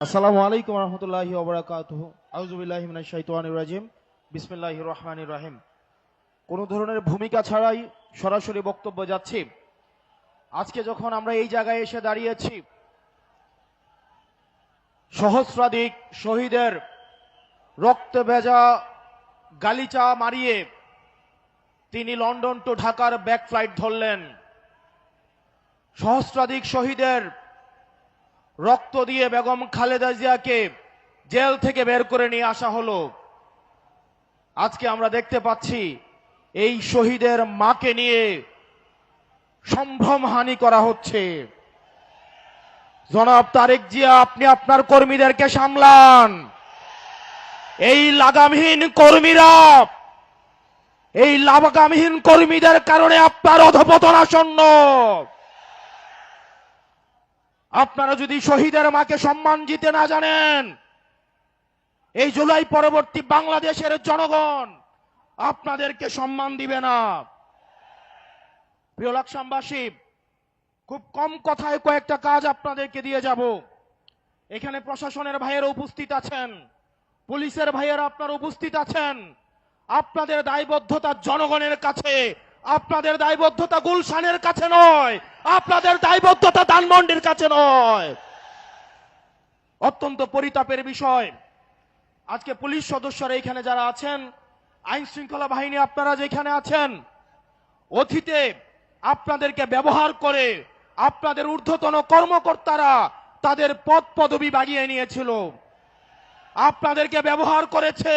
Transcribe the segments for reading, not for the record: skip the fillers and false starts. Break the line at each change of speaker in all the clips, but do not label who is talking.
আসসালামু আলাইকুম রহমতুল্লাহি ওয়া বারাকাতুহু। আউযু বিল্লাহি মিনাশ শাইতানির রাজিম। বিসমিল্লাহির রহমানির রহিম। কোনো ধরনের ভূমিকা ছাড়াই সরাসরি বক্তব্য যাচ্ছি। আজকে যখন আমরা এই জায়গায় এসে দাঁড়িয়েছি, সহস্রাধিক শহীদের রক্তে ভেজা গালিচা মারিয়ে তিনি লন্ডন টু ঢাকার ব্যাক ফ্লাইট ধরলেন। সহস্রাধিক শহীদের রক্ত দিয়ে বেগম খালেদা জিয়াকে জেল থেকে বের করে নিয়ে আসা হলো। আজকে আমরা দেখতে পাচ্ছি এই শহীদের মাকে নিয়ে সম্ভ্রমহানি করা হচ্ছে। জনাব তারেক জিয়া, আপনি আপনার কর্মীদেরকে সামলান। এই লাগামহীন কর্মীদের কারণে আপনার অধঃপতন আসন্ন। আপনারা যদি শহীদের মাকে সম্মান দিতে না জানেন, এই জুলাই পরবর্তী বাংলাদেশের জনগণ আপনাদেরকে সম্মান দিবে না। প্রিয় লাকসামবাসী, খুব কম কথায় কয়েকটা কাজ আপনাদেরকে দিয়ে যাব। এখানে প্রশাসনের ভাইয়েরা উপস্থিত আছেন, পুলিশের ভাইয়েরা আপনারা উপস্থিত আছেন। আপনাদের দায়বদ্ধতা জনগণের কাছে, আপনাদের দায়বদ্ধতা গুলশানের কাছে নয়, আপনাদের দায়বদ্ধতা ধানমন্ডির কাছে নয়। অত্যন্ত পরিতাপের বিষয়, আজকে পুলিশ সদস্যরা এখানে যারা আছেন, আইন শৃঙ্খলা বাহিনী আপনারা যেখানে আছেন, অতীতে আপনাদেরকে ব্যবহার করে আপনাদের ঊর্ধ্বতন কর্মকর্তারা তাদের পদ পদবি বাড়িয়ে নিয়েছিল, আপনাদেরকে ব্যবহার করেছে।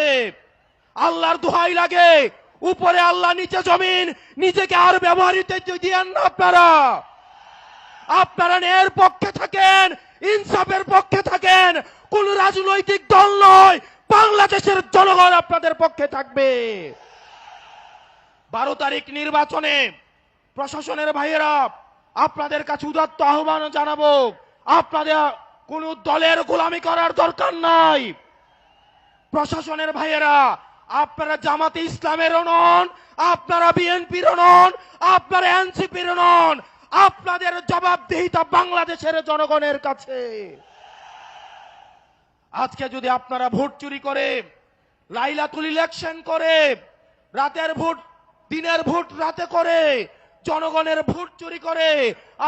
আল্লাহর দোহাই লাগে, উপরে আল্লাহ নিচে জমিন, নিজেকে আর ব্যবহৃত দিয়েন না। আপনারা ন্যায়ের পক্ষে থাকেন, ইনসাফের পক্ষে থাকেন। কোন রাজনৈতিক দল নয়, বাংলাদেশের জনগণ আপনাদের পক্ষে থাকবে। 12 তারিখ নির্বাচনে প্রশাসনের ভাইয়েরা আপনাদের কাছে উদাত্ত আহ্বান জানাবো, আপনাদের কোন দলের গোলামি করার দরকার নাই। প্রশাসনের ভাইয়েরা, আপনারা জামাতে ইসলামেরও নন, আপনারা বিএনপিরও নন, আপনারা এনসিপির নন। আপনাদের জবাবদিহিতা বাংলাদেশের জনগণের কাছে। আজকে যদি আপনারা ভোট চুরি করে, লাইলাতুল ইলেকশন করে, রাতের ভোট দিনের ভোট রাতে করে, জনগণের ভোট চুরি করে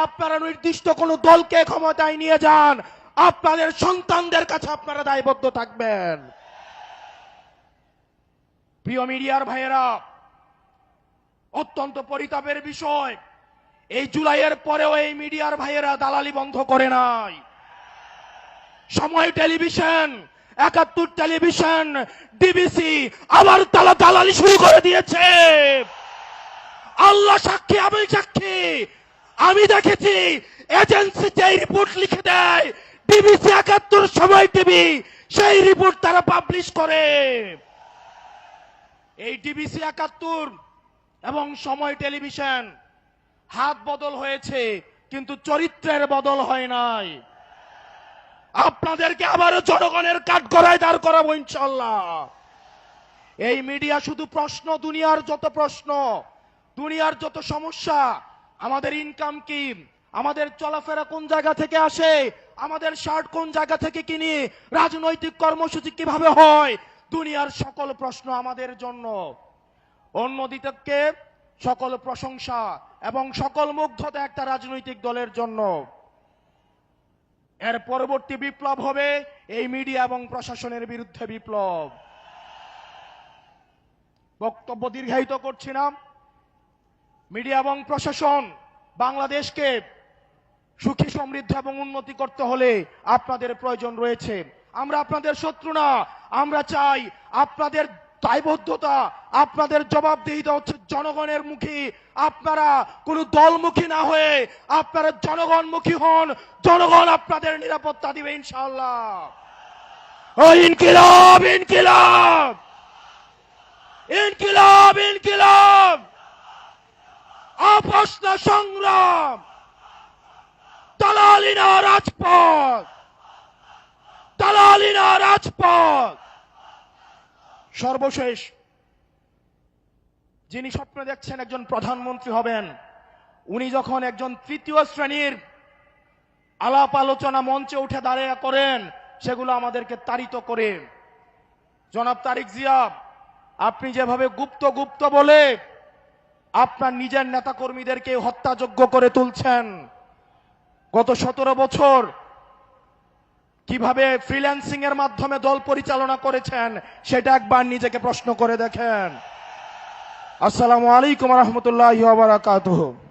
আপনারা নির্দিষ্ট কোন দলকে ক্ষমতায় নিয়ে যান, আপনাদের সন্তানদের কাছে আপনারা দায়বদ্ধ থাকবেন। প্রিয় মিডিয়ার ভাইয়েরা, অত্যন্ত পরিতাপের বিষয়, এই জুলাইয়ের পরেও এই মিডিয়ার ভাইয়েরা দালালি বন্ধ করে নাই। সময় টেলিভিশন, 71 টেলিভিশন, ডিবিসি আবার তারা দালালি শুরু করে দিয়েছে। আল্লাহ সাক্ষী, আমি সাক্ষী, আমি দেখেছি এজেন্সিতে এই রিপোর্ট লিখে দেয়, ডিবিসি 71 সময় টিভি সেই রিপোর্ট তারা পাবলিশ করে। এই ডিবিসি 71 এবং সময় টেলিভিশন হাত বদল হয়েছে, কিন্তু চরিত্রের বদল হয় নাই। আপনাদেরকে আবারও জনগণের কাঠগড়ায় দাঁড় করাবো ইনশাআল্লাহ। এই মিডিয়া শুধু প্রশ্ন, দুনিয়ার যত প্রশ্ন, দুনিয়ার যত সমস্যা, আমাদের ইনকাম কি, আমাদের চলাফেরা কোন জায়গা থেকে আসে, আমাদের শার্ট কোন জায়গা থেকে কিনি, রাজনৈতিক কর্মসূচি কিভাবে হয়, দুনিয়ার সকল প্রশ্ন আমাদের জন্য। অন্যদিকে সকল প্রশংসা এবং সকল মুগ্ধতা একটা রাজনৈতিক দলের জন্য। এর পরবর্তী বিপ্লব হবে এই মিডিয়া এবং প্রশাসনের বিরুদ্ধে বিপ্লব। বক্তব্য দীর্ঘায়িত করছি না। মিডিয়া এবং প্রশাসন বাংলাদেশকে সুখী, সমৃদ্ধ এবং উন্নতি করতে হলে আপনাদের প্রয়োজন রয়েছে। আমরা আপনাদের শত্রু না, আমরা চাই আপনাদের দায়বদ্ধতা, আপনাদের জবাবদিহিতা হচ্ছে জনগণের মুখী। আপনারা কোন দলমুখী না হয়ে আপনারা জনগণমুখী হন, জনগণ আপনাদের নিরাপত্তা দিবে ইনশাআল্লাহ। ইনকিলাব, ইনকিলাব, ইনকিলাব, ইনকিলাব, আপোষ না সংগ্রাম, দালালি না রাজপথ, দালালি না রাজপথ। সর্বশেষ, যিনি স্বপ্ন দেখছেন একজন প্রধানমন্ত্রী হবেন, উনি যখন একজন তৃতীয় শ্রেণীর আলাপ আলোচনা মঞ্চে উঠে দাঁড়িয়ে করেন, সেগুলো আমাদেরকে তাড়িত করে। জনাব তারেক জিয়া, আপনি যেভাবে গুপ্ত গুপ্ত বলে আপনার নিজের নেতাকর্মীদেরকে হত্যাযোগ্য করে তুলছেন, গত 17 বছর কিভাবে ফ্রিল্যান্সিং এর মাধ্যমে দল পরিচালনা করেছেন সেটা একবার নিজেকে প্রশ্ন করে দেখেন। আসসালামু আলাইকুম ওয়া রাহমাতুল্লাহি ওয়া বারাকাতুহু।